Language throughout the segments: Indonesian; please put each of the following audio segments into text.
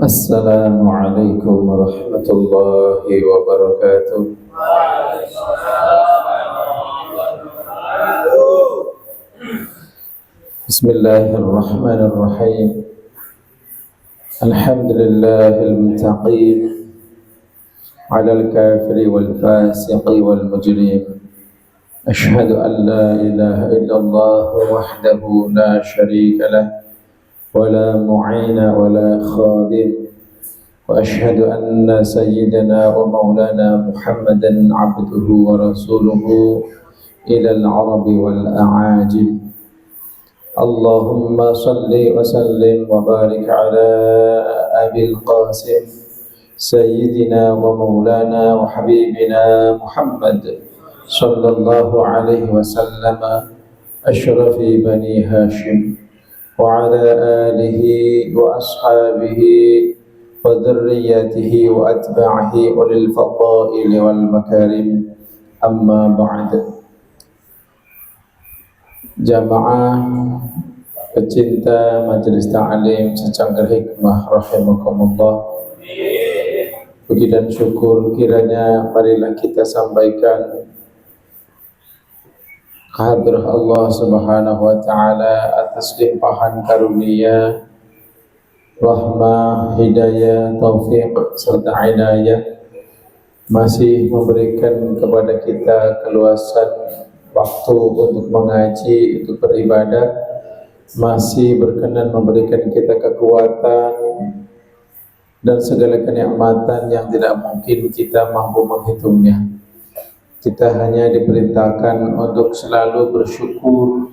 Assalamualaikum warahmatullahi wabarakatuh. Bismillahirrahmanirrahim. Alhamdulillahil muttaqin 'alal kafiri wal fasiqi wal mujrim. Asyhadu an la ilaha illallah wahdahu la syarika lah ولا معين ولا خادم وأشهد أن سيدنا ومولانا محمدا عبده ورسوله إلى العرب والأعاجم. اللهم صل وسلم وبارك على أبي القاسم سيدنا ومولانا وحبيبنا محمد صلى الله عليه وسلم أشرف بني هاشم وعلى آله وأصحابه وذريته وأتباعه أولي الفضائل والمكارم. أما بعد. Jamaah pecinta majelis ta'lim secangkir hikmah rahimakumullah, puji dan syukur kiranya marilah kita sampaikan kehadirat Allah Subhanahu wa taala atas limpahan karunia, rahmah, hidayah, taufik serta inayah, masih memberikan kepada kita keluasan waktu untuk mengaji, untuk beribadah, masih berkenan memberikan kita kekuatan dan segala kenikmatan yang tidak mungkin kita mampu menghitungnya. Kita hanya diperintahkan untuk selalu bersyukur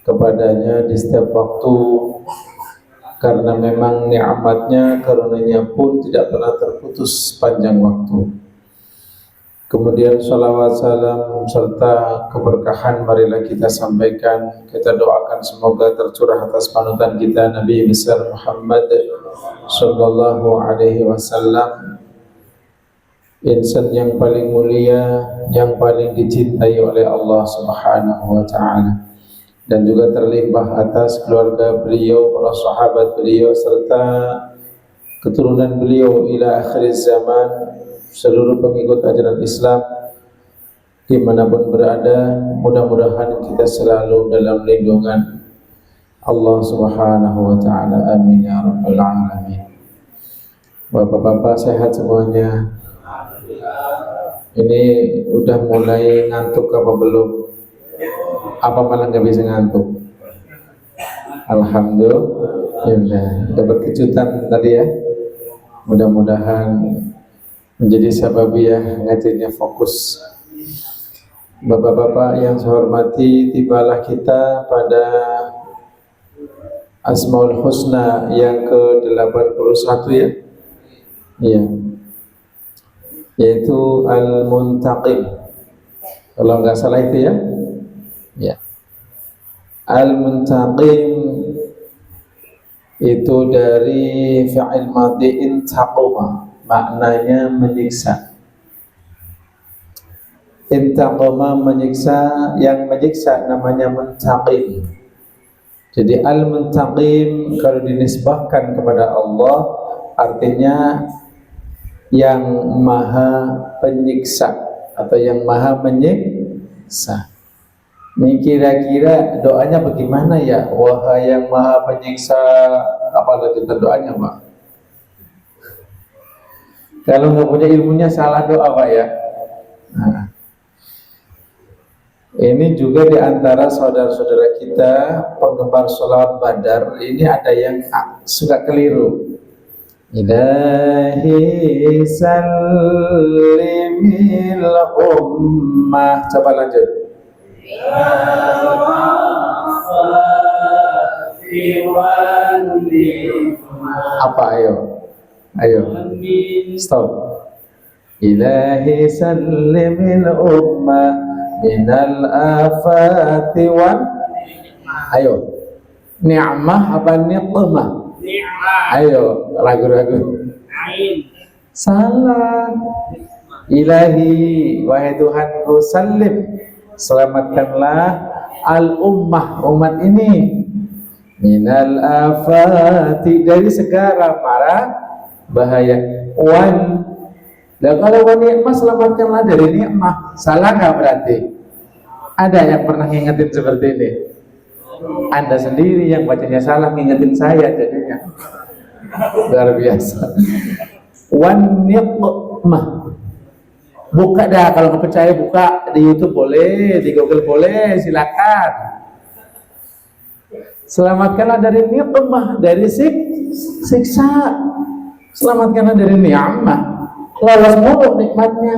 kepadanya di setiap waktu, karena memang nikmatnya, karunia pun tidak pernah terputus sepanjang waktu. Kemudian salawat, salam serta keberkahan marilah kita sampaikan, kita doakan semoga tercurah atas panutan kita Nabi besar Muhammad sallallahu alaihi wasallam, insan yang paling mulia, yang paling dicintai oleh Allah Subhanahu wa taala, dan juga terlimpah atas keluarga beliau, para sahabat beliau serta keturunan beliau ila akhir zaman, seluruh pengikut ajaran Islam dimanapun berada. Mudah-mudahan kita selalu dalam lindungan Allah Subhanahu wa taala. Amin ya rabbal alamin. Bapak-bapak sehat semuanya? Ini udah mulai ngantuk apa belum? Apa malah nggak bisa ngantuk? Alhamdulillah, dapat kejutan tadi ya. Mudah-mudahan menjadi sababiyah ngajinya fokus. Bapak-bapak yang saya hormati, tibalah kita pada Asmaul Husna yang ke-81 ya. Iya. Yaitu Al-Muntaqim, kalau nggak salah itu ya. Ya. Al-Muntaqim itu dari fi'il madhi intaqama, maknanya menyiksa. Intaqama menyiksa, yang menyiksa namanya muntaqim. Jadi Al-Muntaqim kalau dinisbahkan kepada Allah artinya yang maha penyiksa atau yang maha menyiksa. Ini kira-kira doanya bagaimana ya? Wahai yang maha penyiksa, apa lanjutan doanya Pak? Kalau nggak punya ilmunya salah doa Pak ya. Nah, ini juga di antara saudara-saudara kita penggemar sholawat badar, ini ada yang suka keliru. Ilahi sallimil ummah. Coba lanjut. Apa ayo stop. Ilahi sallimil ummah minal afati wan. Ayo, ni'mah apa niqmah? Ayo, ragu-ragu. Salah. Ilahi, wahai Tuhanku, salim, selamatkanlah al-ummah, umat ini, minal afati, dari segala mara bahaya. Dan kalau wan nikmah, selamatkanlah dari nikmah. Salah nggak berarti? Ada yang pernah ngingetin seperti ini? Anda sendiri yang bacanya salah ngingetin saya jadinya. Luar biasa. Wan nikmah. Buka dah, kalau nggak percaya buka di YouTube boleh, di Google boleh, silakan. Selamatkanlah dari nikmah, dari siksa. Selamatkanlah dari ni'mah. Lolos mulu nikmatnya.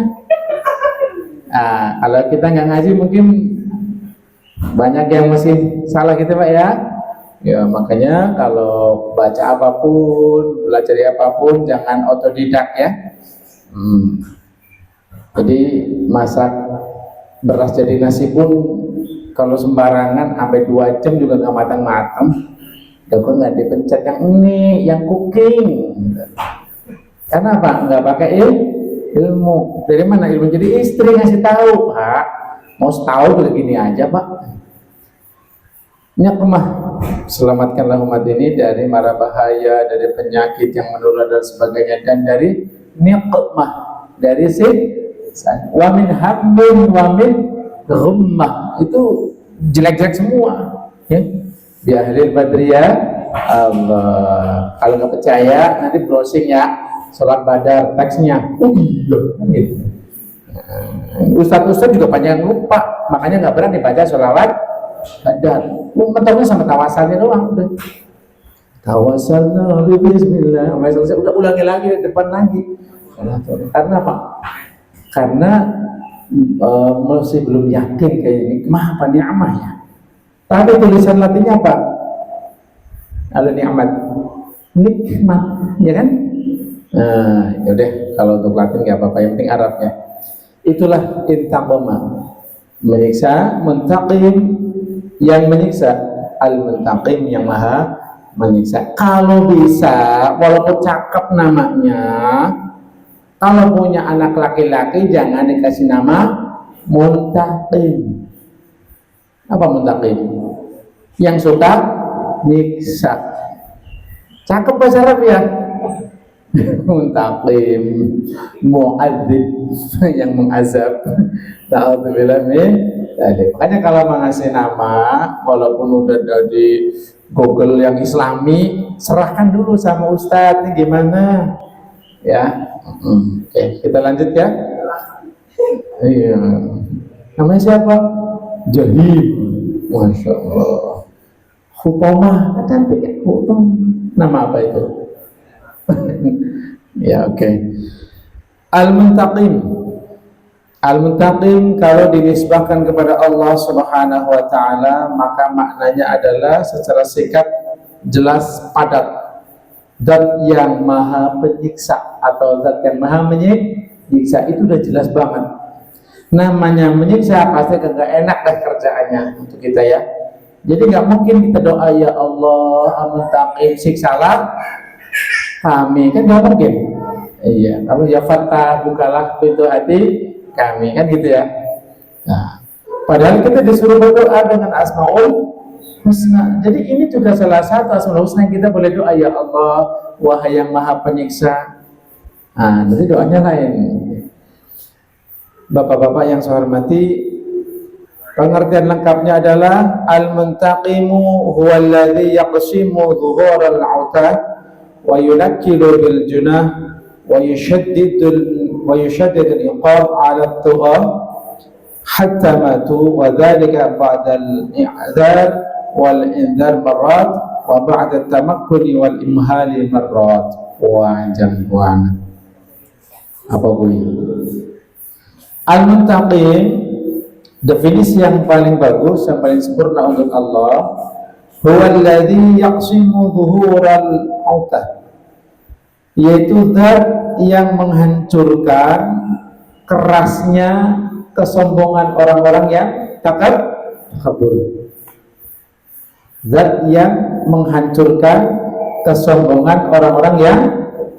Nah, kalau kita nggak ngaji mungkin banyak yang masih salah gitu Pak ya. Ya makanya kalau baca apapun, belajar apapun jangan otodidak ya. Jadi masak beras jadi nasi pun kalau sembarangan sampai 2 jam juga nggak matang-matang. Kok nggak dipencet yang ini, yang cooking. Karena apa? Nggak pakai ilmu. Dari mana ilmu? Jadi istri ngasih tahu, Pak. Mau tahu begini aja, Pak. Nikmah, selamatkanlah umat ini dari mara bahaya, dari penyakit yang menular dan sebagainya, dan dari nikmah, dari wa min hammin wa min ghammah. Itu jelek-jelek semua ya. Di akhir badriyah Allah. Kalau nggak percaya nanti browsing ya sholat badar teksnya. Gitu. Ustadz juga banyak yang lupa, makanya nggak berani baca sholawat badar. Mentornya sama tawasalnya doang udah. Tawasalna bismillah. Udah ulangi lagi di depan lagi. Karena apa? Karena masih belum yakin kayak ini. Apa ni'mah ya? Tapi tulisan latinnya apa? Al-ni'mat, nikmat, ya kan? Nah, yaudah kalau untuk Latin nggak apa-apa, yang penting Arabnya. Itulah intaqama, menyiksa, muntaqim yang menyiksa, al-muntaqim yang maha menyiksa. Kalau bisa, walaupun cakep namanya, kalau punya anak laki-laki jangan dikasih nama muntaqim. Apa muntaqim? Yang suka nyiksa. Cakep bahasa Arab ya. Muntaqim, mu'adzib, yang mengazab. Ta'udzubillah min dzalik. Makanya kalau mengasih nama, walaupun udah dari Google yang Islami, serahkan dulu sama Ustadz ini gimana, ya. Oke, kita lanjut ya. Iya. Namanya siapa? Jahil. Masya Allah. Hutomah, cantik ya, nama apa itu? Ya oke. Al-Muntaqim. Al-Muntaqim kalau dinisbahkan kepada Allah Subhanahu wa taala, maka maknanya adalah secara singkat, jelas, padat. Zat yang maha penyiksa atau zat yang maha menyiksa, itu udah jelas banget. Namanya menyiksa pasti kagak enak dah kerjaannya untuk kita ya. Jadi nggak mungkin kita doa ya Allah Al-Muntaqim siksalah kami, kan nggak mungkin. Iya, kalau ya Fatah bukalah pintu hati kami, kan gitu ya. Nah, padahal kita disuruh berdoa dengan Asmaul Husna. Jadi ini juga salah satu Asmaul Husna yang kita boleh doa ya Allah wahai yang maha penyiksa. Nah, jadi doanya lain. Bapak-bapak yang saya hormati, pengertian lengkapnya adalah al-muntaqimu huwa alladhi yaqsimu dhuhur al-'utah wa yunakkilu bil junah wa yushaddidu al-iqab 'ala at-tughah hatta matu wa dhalika ba'da al-i'dhar wal inzar marrat wa ba'da at-tamakkuni wal imhali marrat. Wah, jangan banget. Apa gue? Al-Muntaqim, definisi yang paling bagus, yang paling sempurna untuk Allah, huwa alladhi yaqsimu dhuhural 'utah, yaitu zat yang menghancurkan kerasnya kesombongan orang-orang yang takabur. Zat yang menghancurkan kesombongan orang-orang yang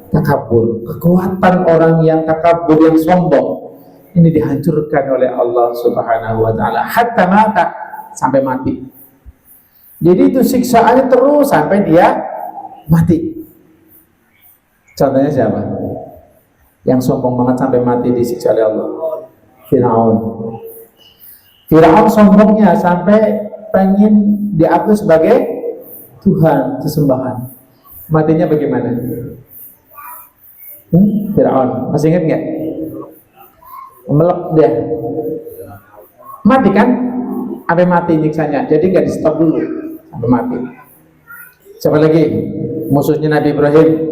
takabur. Kekuatan orang yang takabur, yang sombong, ini dihancurkan oleh Allah Subhanahu wa taala hatta mata, sampai mati. Jadi itu siksaannya terus sampai dia mati. Contohnya siapa? Yang sombong banget sampai mati disiksa oleh Allah. Firaun. Firaun sombongnya sampai pengen diakui sebagai Tuhan, sesembahan. Matinya bagaimana? Firaun, masih ingat nggak? Melek dia. Mati kan? Sampai mati nyiksanya. Jadi nggak di stop dulu sampai mati. Siapa lagi? Musuhnya Nabi Ibrahim.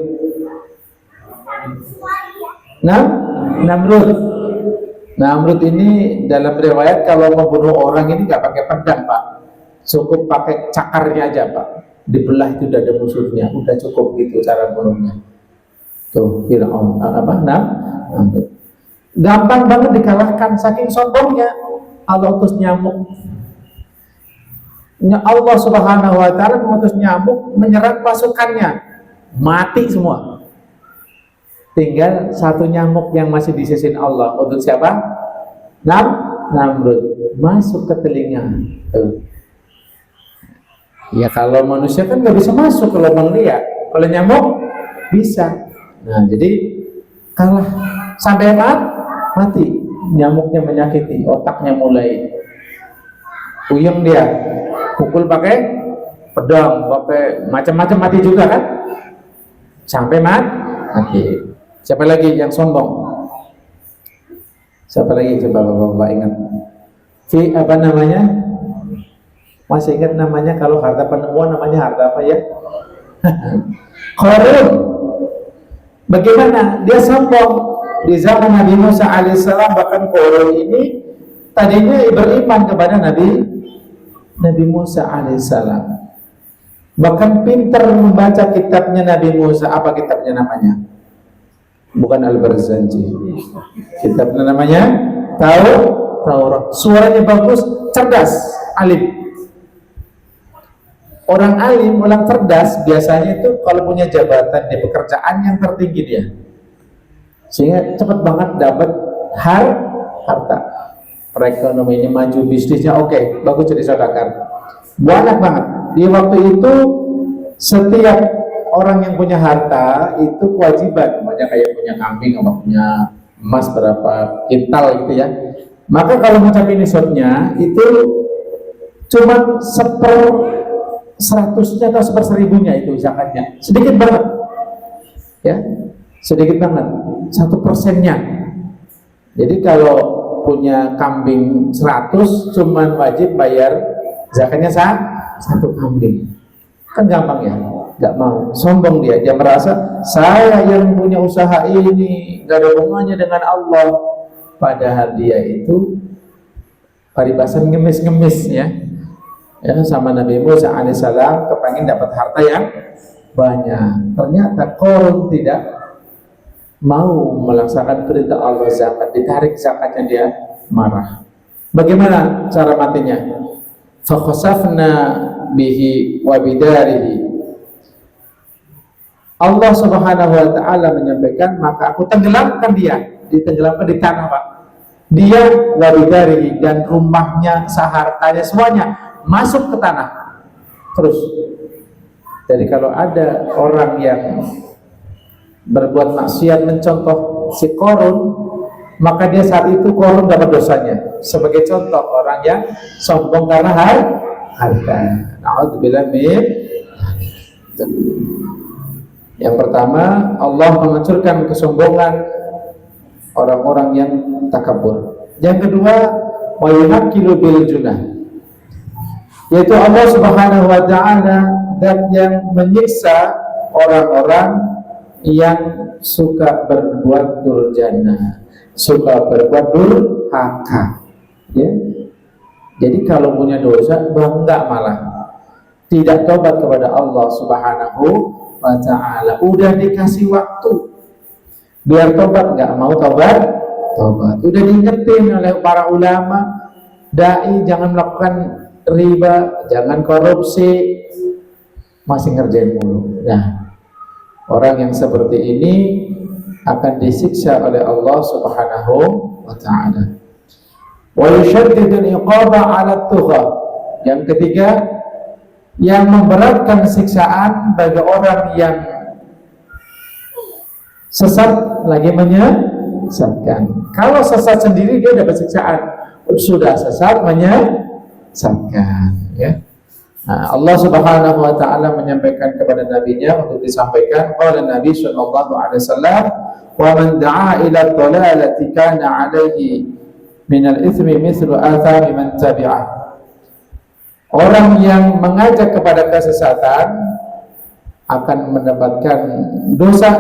Namrud. Namrud ini dalam riwayat kalau membunuh orang ini nggak pakai pedang, Pak. Cukup pakai cakarnya aja, Pak. Dibelah itu udah ada musuhnya. Udah cukup gitu cara bunuhnya. Tuh, Firaun Namrud. Gampang banget dikalahkan saking sombongnya. Allah utus nyamuk. Allah Subhanahu wa ta'ala mengutus nyamuk menyerang pasukannya. Mati semua. Tinggal satu nyamuk yang masih disisin Allah. Untuk siapa? Namrud. Masuk ke telinga. Ya kalau manusia kan nggak bisa masuk kalau melihat. Kalau nyamuk bisa. Nah jadi kalah sampai mati. Nyamuknya menyakiti, otaknya mulai puyeng dia. Pukul pakai pedang, pakai macam-macam, mati juga kan? Sampai mati. Siapa lagi yang sombong? Siapa lagi? Coba bapak ingat. Apa namanya? Masih ingat namanya? Kalau harta penemuan namanya harta apa ya? Qarun. Bagaimana? Dia sombong. Di zaman Nabi Musa alaihissalam, bahkan Qarun ini tadinya beriman kepada Nabi Musa alaihissalam. Bahkan pintar membaca kitabnya Nabi Musa. Apa kitabnya namanya? Bukan Al-Barzanji. Kitabnya namanya Taurat. Suaranya bagus, cerdas, alim. Orang alim, orang cerdas biasanya itu kalau punya jabatan di pekerjaan yang tertinggi dia, sehingga cepat banget dapat harta. Perekonomiannya maju, bisnisnya oke, bagus, jadi saudagar. Banyak banget. Di waktu itu setiap orang yang punya harta itu kewajiban, banyak kayak punya kambing, apa punya emas berapa kintal gitu ya. Maka kalau mencapai nisabnya itu cuma 1/100-nya atau 1/1000-nya itu zakatnya, sedikit banget, ya, sedikit banget, 1%-nya. Jadi kalau punya kambing 100 cuman wajib bayar zakatnya 1 kambing. Kan gampang ya, nggak mau, sombong dia merasa saya yang punya usaha ini, nggak ada hubungannya dengan Allah. Padahal dia itu paribasan ngemis-ngemis ya, sama Nabi Musa alaihissalam, kepengen dapat harta yang banyak. Ternyata Qarun tidak mau melaksanakan perintah Allah zakat, ditarik zakatnya, dia marah. Bagaimana cara matinya? Fakhasafna bihi wa bidarihi. Allah Subhanahu wa ta'ala menyampaikan, maka aku tenggelamkan dia, ditenggelamkan di tanah, Pak. Dia wa bidarihi, dan rumahnya, sehartanya, semuanya masuk ke tanah. Terus. Jadi kalau ada orang yang berbuat maksiat mencontoh si Qarun, maka dia saat itu Qarun dapat dosanya. Sebagai contoh orang yang sombong karena harta. Na'udzubillah min. Yang pertama, Allah menghancurkan kesombongan orang-orang yang takabur. Yang kedua, wa yunakkilu bil junah, yaitu Allah Subhanahu wa ta'ala dan yang menyiksa orang-orang yang suka berbuat durjana, suka berbuat durhaka, ya. Jadi kalau punya dosa bangga, malah tidak tobat kepada Allah Subhanahu wa ta'ala. Udah dikasih waktu biar tobat, nggak mau tobat. Udah diingetin oleh para ulama, dai jangan melakukan riba, jangan korupsi, masih ngerjain mulu. Nah, orang yang seperti ini akan disiksa oleh Allah Subhanahu wa ta'ala. Wa yushaddidul iqaba 'ala tugha. Yang ketiga, yang memberatkan siksaan bagi orang yang sesat lagi menyesatkan. Kalau sesat sendiri dia dapat siksaan, sudah sesat menyesatkan, ya. Nah, Allah Subhanahu wa taala menyampaikan kepada nabinya untuk disampaikan oleh Nabi sallallahu alaihi wasallam, "Wa man da'a ila dhalalati kana 'alaihi min al-ithmi mithlu athami man tabi'ah." Orang yang mengajak kepada kesesatan akan mendapatkan dosa,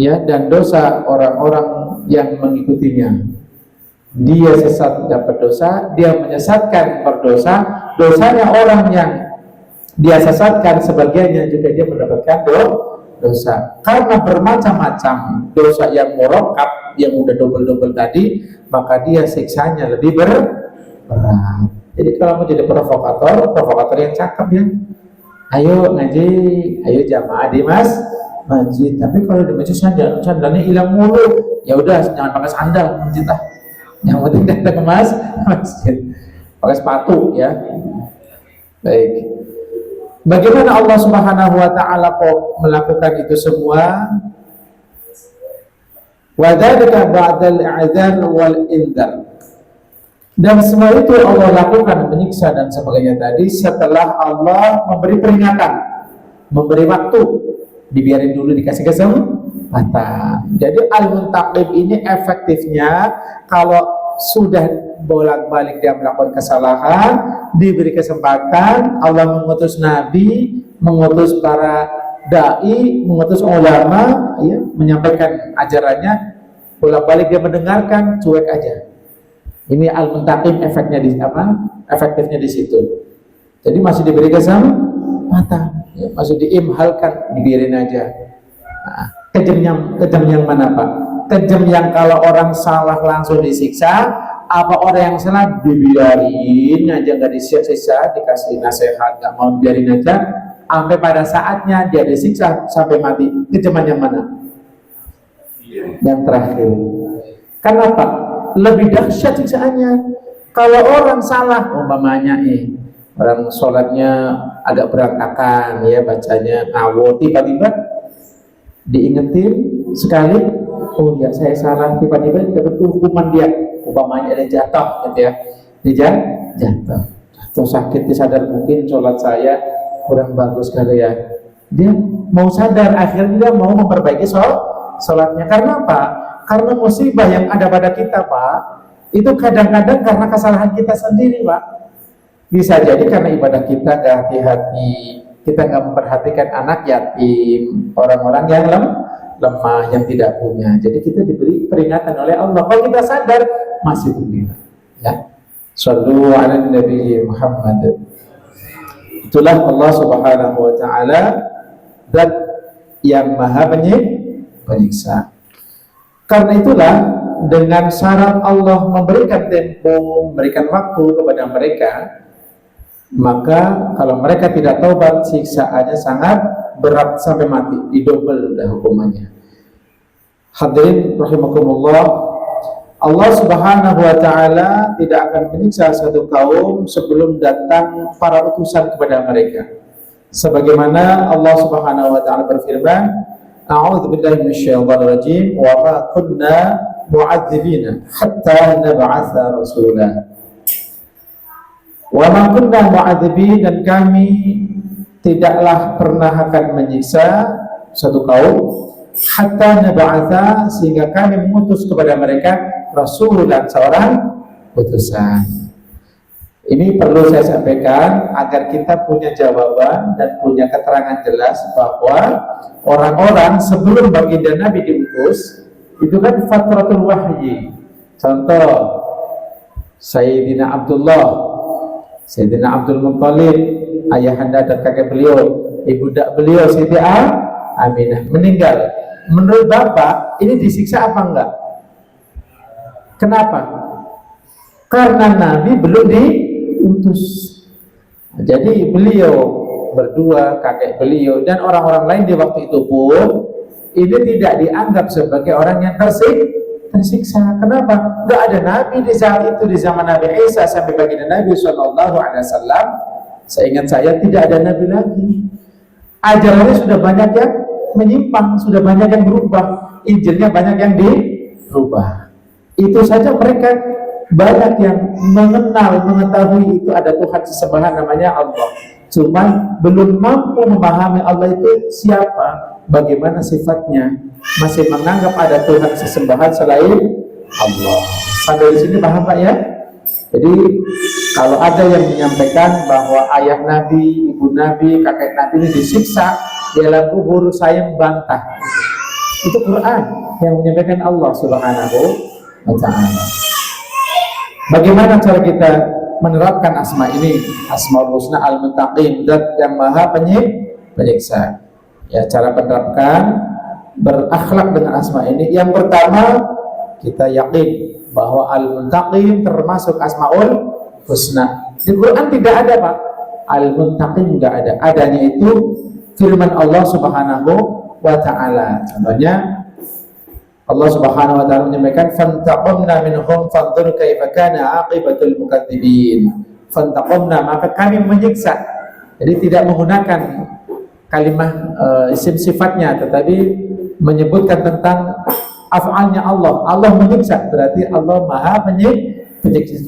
ya, dan dosa orang-orang yang mengikutinya. Dia sesat dapat dosa, dia menyesatkan berdosa, dosanya orang yang dia sesatkan sebagiannya juga dia mendapatkan dosa. Karena bermacam-macam dosa yang murakkab, yang udah double-double tadi, maka dia siksanya lebih berat. Jadi kalau mau jadi provokator yang cakep, ya. Ayo ngaji, ayo jamaah di masjid. Tapi kalau di masjid sandalnya hilang mulu, ya udah jangan pakai sandal masjid lah. Yang penting datang ke masjid, pakai sepatu, ya. Baik. Bagaimana Allah Subhanahu wa taala kok melakukan itu semua? Wa dzalika ba'dal i'dzar wal indar. Dan semua itu Allah lakukan, menyiksa dan sebagainya tadi, setelah Allah memberi peringatan, memberi waktu, dibiarin dulu, dikasih kesempatan. Jadi al-muntaqib ini efektifnya kalau sudah bolak-balik dia melakukan kesalahan, diberi kesempatan, Allah mengutus nabi, mengutus para dai, mengutus ulama, ya, menyampaikan ajarannya, bolak-balik dia mendengarkan, cuek aja. Ini al-muntaqim efeknya di apa? Efektifnya di situ. Jadi masih diberi kesempatan, ya, masih diimhalkan, dibiarin aja. Nah, kejam yang mana, Pak? Kejam yang kalau orang salah langsung disiksa, apa orang yang salah dibiarin aja, nggak disiksa, dikasih nasihat, nggak mau, biarin aja, sampai pada saatnya dia disiksa sampai mati. Kejaman yang mana? Yang terakhir. Kenapa? Lebih dahsyat siksaannya. Kalau orang salah, umpamanya orang sholatnya agak berantakan, ya, bacanya ngawur, tiba-tiba diingetin sekali, oh ya saya salah, tiba-tiba dapat hukuman, dia umpamanya ada jatuh, gitu ya, dia jatuh sakit, disadar mungkin sholat saya kurang bagus kali ya, dia mau sadar, akhirnya dia mau memperbaiki sholatnya. Karena apa? Karena musibah yang ada pada kita, Pak, itu kadang-kadang karena kesalahan kita sendiri, Pak. Bisa jadi karena ibadah kita gak hati-hati, kita gak memperhatikan anak yatim, orang-orang yang lemah, yang tidak punya. Jadi kita diberi peringatan oleh Allah. Kalau kita sadar, masih begini, ya. Shallu ala Nabi Muhammad. Itulah Allah Subhanahu wa taala, zat yang maha penyiksa. Karena itulah, dengan syarat Allah memberikan tempo, memberikan waktu kepada mereka, maka kalau mereka tidak taubat, siksaannya sangat berat sampai mati, didobel dah hukumannya. Hadirin rahimakumullah, Allah Subhanahu wa taala tidak akan menyiksa satu kaum sebelum datang para utusan kepada mereka. Sebagaimana Allah Subhanahu wa taala berfirman, A'udzu billahi minasyaitonir rajim, wa ma kunna mu'adzibina hatta nab'atsa rasula. Wa ma kunna mu'adzibin, dan kami tidaklah pernah akan menyiksa satu kaum hatta nab'atsa, sehingga kami mengutus kepada mereka rasulan, seorang utusan. Ini perlu saya sampaikan agar kita punya jawaban dan punya keterangan jelas bahwa orang-orang sebelum baginda Nabi diutus itu kan fatratul wahyi. Contoh Sayyidina Abdullah, Sayyidina Abdul Muttalib, ayahanda dan kakek beliau, ibunda beliau Siti Aminah meninggal. Menurut Bapak ini disiksa apa enggak? Kenapa? Karena Nabi belum diutus. Jadi beliau berdua, kakek beliau dan orang-orang lain di waktu itu pun ini tidak dianggap sebagai orang yang tersiksa. Kenapa? Enggak ada Nabi di saat itu, di zaman Nabi Isa sampai baginda Nabi Shallallahu Alaihi Wasallam. Seingat saya tidak ada Nabi lagi. Ajarannya sudah banyak yang menyimpang, sudah banyak yang berubah, Injilnya banyak yang dirubah. Itu saja mereka banyak yang mengetahui itu ada Tuhan sesembahan namanya Allah, cuman belum mampu memahami Allah itu siapa, bagaimana sifatnya, masih menganggap ada Tuhan sesembahan selain Allah. Sampai di sini paham Pak ya? Jadi kalau ada yang menyampaikan bahwa ayah Nabi, ibu Nabi, kakek Nabi ini disiksa di dalam kubur, saya membantah. Itu Quran yang menyampaikan Allah Subhanahu wa Ta'ala. Bagaimana cara kita menerapkan asma ini? Asmaul Husna Al-Muntaqim, Zat yang Maha Penyiksa. Ya, cara menerapkan berakhlak dengan asma ini. Yang pertama, kita yakin bahwa Al-Muntaqim termasuk Asmaul Husna. Di Quran tidak ada Pak, Al-Muntaqim tidak ada. Adanya itu firman Allah Subhanahu wa Ta'ala. Contohnya Allah Subhanahu wa Ta'ala menyampaikan, fantaqamna minhum fanzur kaifa kana aqibatul mukadzibin. Fantaqamna, maka kami menyiksa. Jadi tidak menggunakan kalimat isim sifatnya, tetapi menyebutkan tentang af'alnya Allah. Allah menyiksa, berarti Allah Maha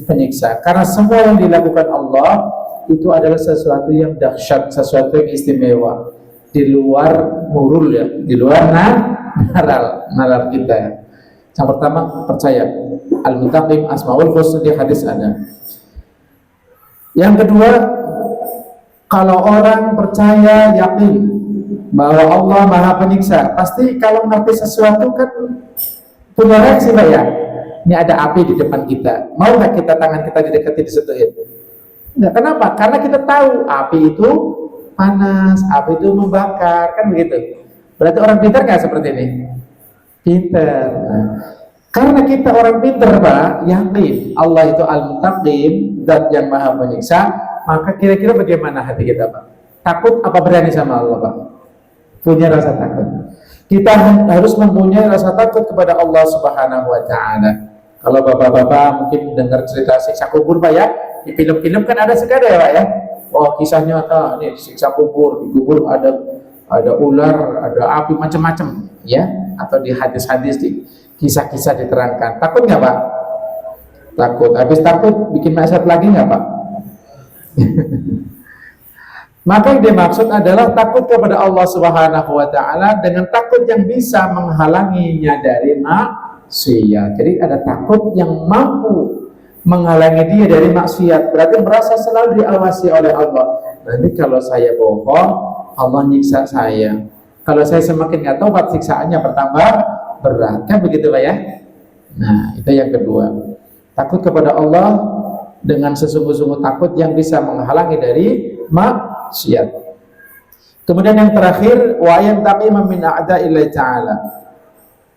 penyiksa. Karena semua yang dilakukan Allah itu adalah sesuatu yang dahsyat, sesuatu yang istimewa, di luar murul ya, di luar nalar kita ya. Yang pertama, percaya Al-Muntaqim Asmaul Husna, di hadis ada. Yang kedua, kalau orang percaya yakin bahwa Allah Maha Penyiksa, pasti kalau ngerti sesuatu kan punya reaksi Pak ya. Ini ada api di depan kita, mau nggak kita tangan kita didekati, disentuhin? Nggak. Kenapa? Karena kita tahu api itu panas, api itu membakar, kan begitu. Berarti orang pintar nggak seperti ini? Pintar. Nah, karena kita orang pintar Pak, yakin Allah itu Al-Muntaqim, Zat yang Maha Penyiksa, maka kira-kira bagaimana hati kita Pak? Takut apa berani sama Allah Pak? Punya rasa takut. Kita harus mempunyai rasa takut kepada Allah Subhanahu wa Ta'ala. Kalau bapak-bapak mungkin dengar cerita siksa kubur Pak ya, di film-film kan ada sekali ya Pak ya. Oh, kisah nyata nih, siksa kubur, di kubur ada ular, ada api, macam-macam ya, atau di hadis-hadis, di kisah-kisah diterangkan. Takut nggak Pak? Takut. Habis takut bikin maksiat lagi nggak Pak? Maka yang dimaksud adalah takut kepada Allah Subhanahu wa Ta'ala dengan takut yang bisa menghalanginya dari maksiat. Jadi ada takut yang mampu menghalangi dia dari maksiat, berarti merasa selalu diawasi oleh Allah. Nanti kalau saya bohong, Allah nyiksa saya. Kalau saya semakin nggak taubat, siksaannya bertambah berat. Kan begitu Pak ya? Nah, itu yang kedua. Takut kepada Allah dengan sesungguh-sungguh takut yang bisa menghalangi dari maksiat. Kemudian yang terakhir, wa yantaqima min a'da'illahi ta'ala.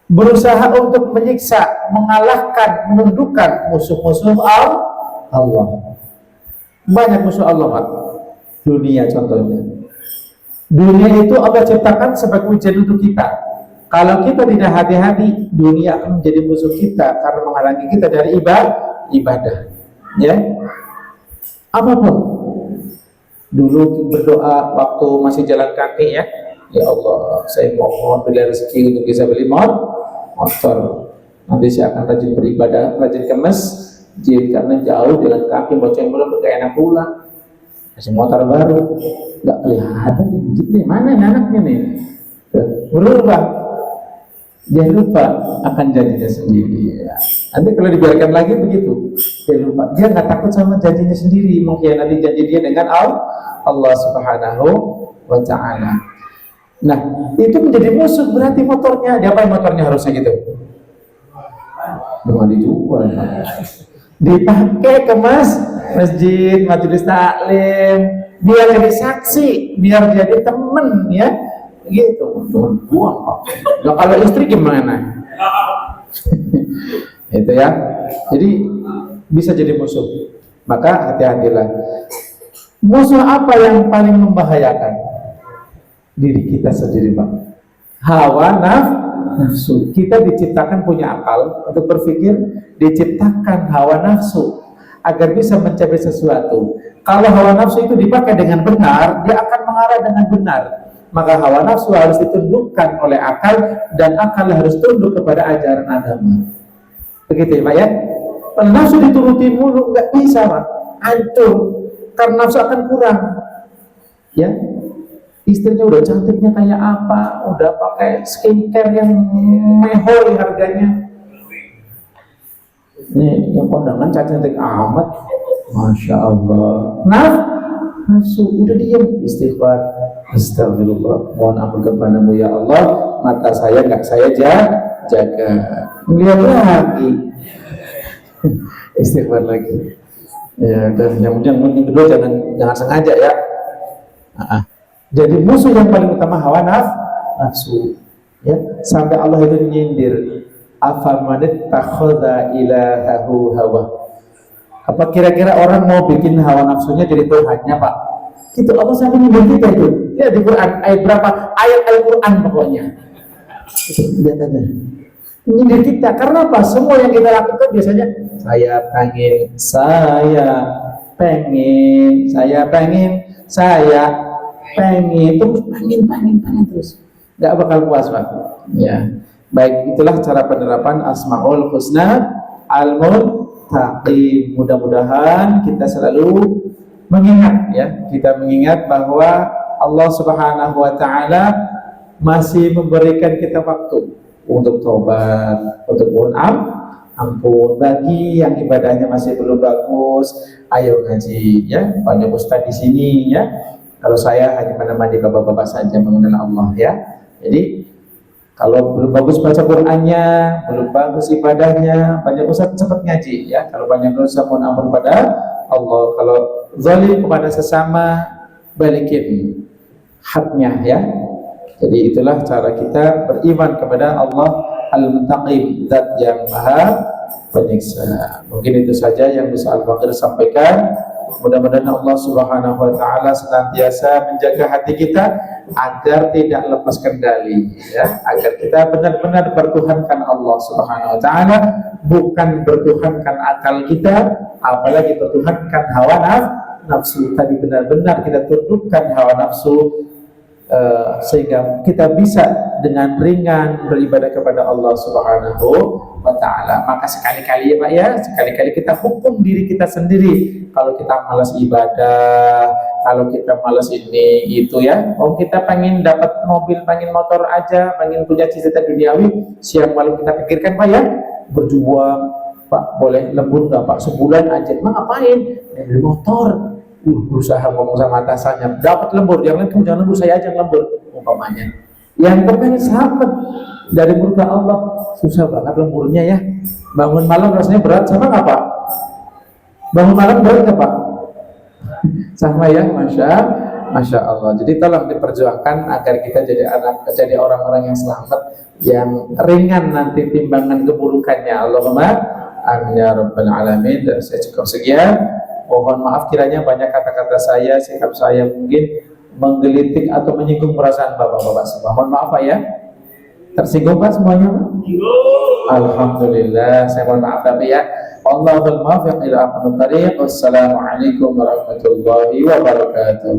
Berusaha untuk menyiksa, mengalahkan, menundukkan musuh-musuh Allah. Banyak musuh Allah Pak. Dunia contohnya. Dunia itu Allah ciptakan sebagai ujian untuk kita. Kalau kita tidak hati-hati, dunia akan menjadi musuh kita karena menghalangi kita dari ibadah. Ya, apapun. Dulu berdoa waktu masih jalan kaki ya, ya Allah, saya mohon beri rezeki untuk bisa beli motor. Nanti saya akan rajin beribadah, rajin ke masjid karena jauh jalan kaki, boceng belum gak enak pulang. Kasih motor baru, nggak kelihatan nih, mana anaknya nih? Berubah. Dia lupa akan janjinya sendiri ya. Nanti kalau dibiarkan lagi begitu, dia lupa. Dia nggak takut sama janjinya sendiri, mengkhianati janji dia dengan Allah Subhanahu wa Ta'ala. Nah, itu menjadi musuh, berarti motornya diapain? Motornya harusnya gitu, belum dijual, dipakai ke masjid, majelis taklim, biar jadi saksi, biar jadi temen ya. Gitu, buang. Nah, kalau istri gimana? Itu ya. Jadi bisa jadi musuh. Maka hati-hatilah. Musuh apa yang paling membahayakan? Diri kita sendiri, Pak. Hawa nafsu. Kita diciptakan punya akal untuk berpikir, diciptakan hawa nafsu agar bisa mencapai sesuatu. Kalau hawa nafsu itu dipakai dengan benar, dia akan mengarah dengan benar. maka hawa nafsu harus ditundukkan oleh akal, dan akal harus tunduk kepada ajaran agama. Begitu ya Pak ya. Kalau nafsu dituruti mulu nggak bisa Pak, hancur, karena nafsu akan kurang. Ya, istrinya udah cantiknya kayak apa, udah pakai skincare yang mehoi harganya. Ini yang kondangan cantik amat, masya Allah. Nafsu udah diam, istighfar, astagfirullah, mohon ampun kepadamu ya Allah, mata saya nggak saya jaga, lihat lagi, istighfar lagi. Ya, dan yang kedua jangan sengaja ya. Jadi musuh yang paling utama hawa nafsu. Ya, sampai Allah itu nyindir, afamanit takhadha ilahahu hawa. Apa kira-kira orang mau bikin hawa nafsunya jadi Tuhannya Pak? Itu Allah sampai nyindir kita itu. Ya di Quran ayat berapa? Ayat Al-Quran pokoknya. Lihat aja. Nyindir kita karena apa? Semua yang kita lakukan biasanya saya pengen, terus pengen terus. Nggak bakal puas Pak. Ya. Baik, itulah cara penerapan Asmaul Husna Al-Muttaqin. Mudah-mudahan kita selalu mengingat ya, kita mengingat bahwa Allah Subhanahu wa taala masih memberikan kita waktu untuk tobat, untuk mohon ampun. Bagi yang ibadahnya masih belum bagus, ayo ngaji ya. Banyak ustaz di sini ya. Kalau saya hanya menemani bapak-bapak saja mengenal Allah ya. Jadi kalau belum bagus baca Qur'annya, belum bagus ibadahnya, banyak ustaz cepat ngaji ya. Kalau banyak dosa mohon ampun pada Allah. Kalau zalim kepada sesama, balikin haknya ya. Jadi itulah cara kita beriman kepada Allah Al-Muttaqin, zat yang maha penyiksa. Mungkin itu saja yang bisa Al-Fakir sampaikan. Mudah-mudahan Allah Subhanahu wa taala senantiasa menjaga hati kita agar tidak lepas kendali ya, agar kita benar-benar bertuhankan Allah Subhanahu wa taala, bukan bertuhankan akal kita, apalagi bertuhankan hawa nafsu, tapi benar-benar kita tundukkan hawa nafsu sehingga kita bisa dengan ringan beribadah kepada Allah Subhanahu wa ta'ala. Maka sekali-kali ya Pak ya, sekali-kali kita hukum diri kita sendiri. Kalau kita malas ibadah, kalau kita malas ini itu ya, kita pengen dapat mobil, pengen motor aja, pengen punya cita-cita duniawi, siang malam kita pikirkan Pak ya, berjuang Pak, boleh lembur nggak Pak, sebulan aja, ngapain? Beli motor, berusaha ngomong sama atasannya, dapat lembur, jangan kamu jangan lembur, saya aja lembur umpamanya. Yang pengen selamat dari murka Allah, susah banget lemburnya ya. Bangun malam rasanya berat, sama nggak Pak? Bangun malam berat nggak Pak? Sama ya, masya Allah. Jadi tolong diperjuangkan agar kita jadi orang-orang yang selamat, yang ringan nanti timbangan keburukannya. Allahumma amin ya rabbal alamin. Dan saya cukup sekian. Mohon maaf kiranya banyak kata-kata saya, sikap saya mungkin menggelitik atau menyinggung perasaan bapak-bapak semua. Mohon maaf Pak ya. Tersinggung Pak semuanya? Alhamdulillah, saya mohon maaf tapi ya. Allahul muwaffiq ila aqwamit thariq. Wassalamualaikum warahmatullahi wabarakatuh.